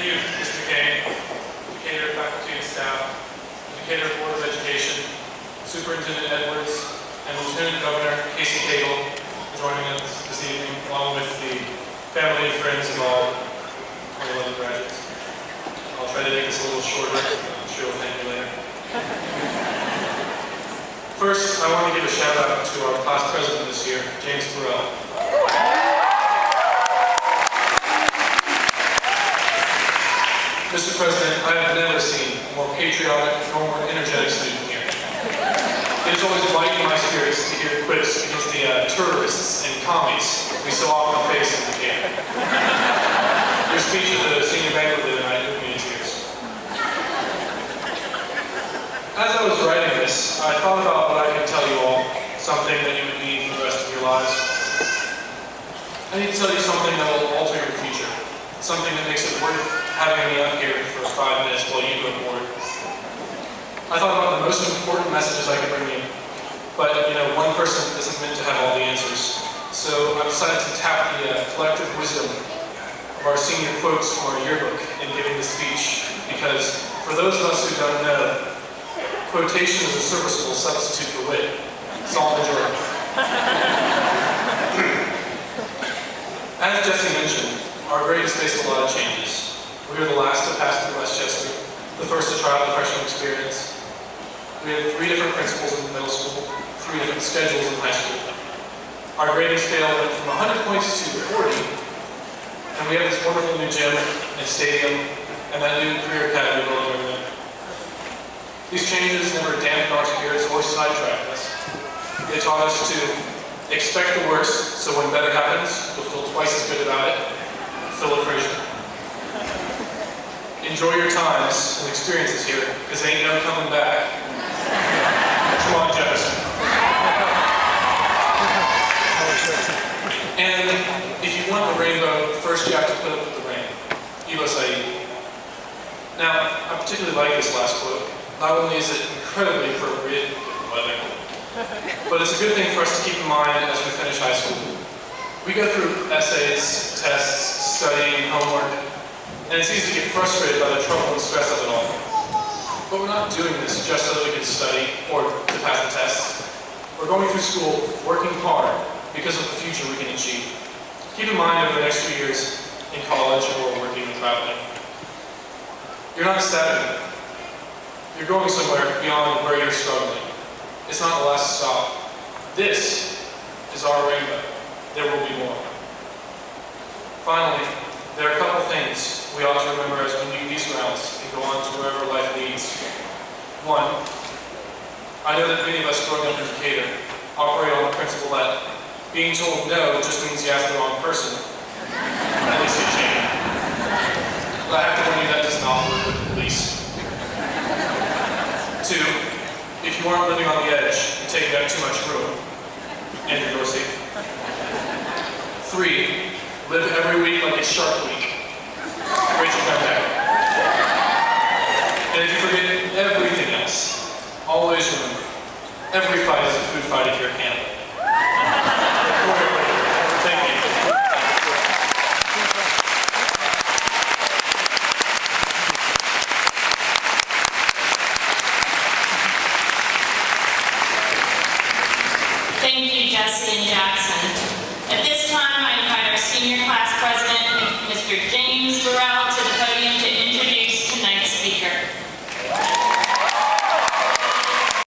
Thank you, Mr. Kane, Decatur faculty and staff, Decatur Board of Education, Superintendent Edwards, and Lieutenant Governor Casey Cagle for joining us this evening, along with the family and friends of all 2011 graduates. I'll try to make this a little shorter. I'm sure we'll thank you later. First, I want to give a shout out to our class president this year, James Burrell. Mr. President, I have never seen a more patriotic nor more energetic student here. It is always light in my spirits to hear quips against the terrorists and commies we so often face in the camp. Your speech at the senior banquet the other night moved me to tears. As I was writing this, I thought about what I could tell you all, something that you would need for the rest of your lives. I need to tell you something that will alter your future, something that makes it worth having me up here for 5 minutes while you go bored. I thought about the most important messages I could bring you, but one person isn't meant to have all the answers. So I decided to tap the collective wisdom of our senior quotes from our yearbook in giving the speech, because for those of us who don't know, quotation is a serviceable substitute for wit. Solve the joy. As Jesse mentioned, our grade has faced a lot of changes. We were the last to pass through Westchester, the first to try out the freshman experience. We had 3 different principals in middle school, 3 different schedules in high school. Our grading scale went from 100 points to 40, and we have this wonderful new gym and stadium, and that new career academy building over there. These changes never dampened our spirits or sidetracked us. They taught us to expect the worst, so when better happens, you'll feel twice as good about it. Philip Frazier. Enjoy your times and experiences here, because ain't no coming back. Come on, Jefferson. And if you want the rainbow, first you have to put up with the rain. Eva Said. Now, I particularly like this last quote. Not only is it incredibly appropriate with the weather, but it's a good thing for us to keep in mind as we finish high school. We go through essays, tests, studying, homework, and it's easy to get frustrated by the trouble and stress of it all. But we're not doing this just so that we can study or to pass the tests. We're going through school, working hard, because of the future we can achieve. Keep in mind over the next few years in college or working and traveling, you're not static. You're going somewhere beyond where you're struggling. It's not the last stop. This is our rainbow. There will be more. Finally, there are a couple things we ought to remember as we leave these grounds and go on to wherever life leads. 1, I know that many of us growing up in Decatur operate on the principle that being told no just means you ask the wrong person. At least you change. But I have to warn you that does not work with the police. 2, if you aren't living on the edge and taking up too much room, and you're door safe. 3, live every week like it's Shark Week. Rachel Contact. And if you forget everything else, always remember, every fight is a food fight if you're a cannibal. Thank you. Thank you, Jesse and Jackson.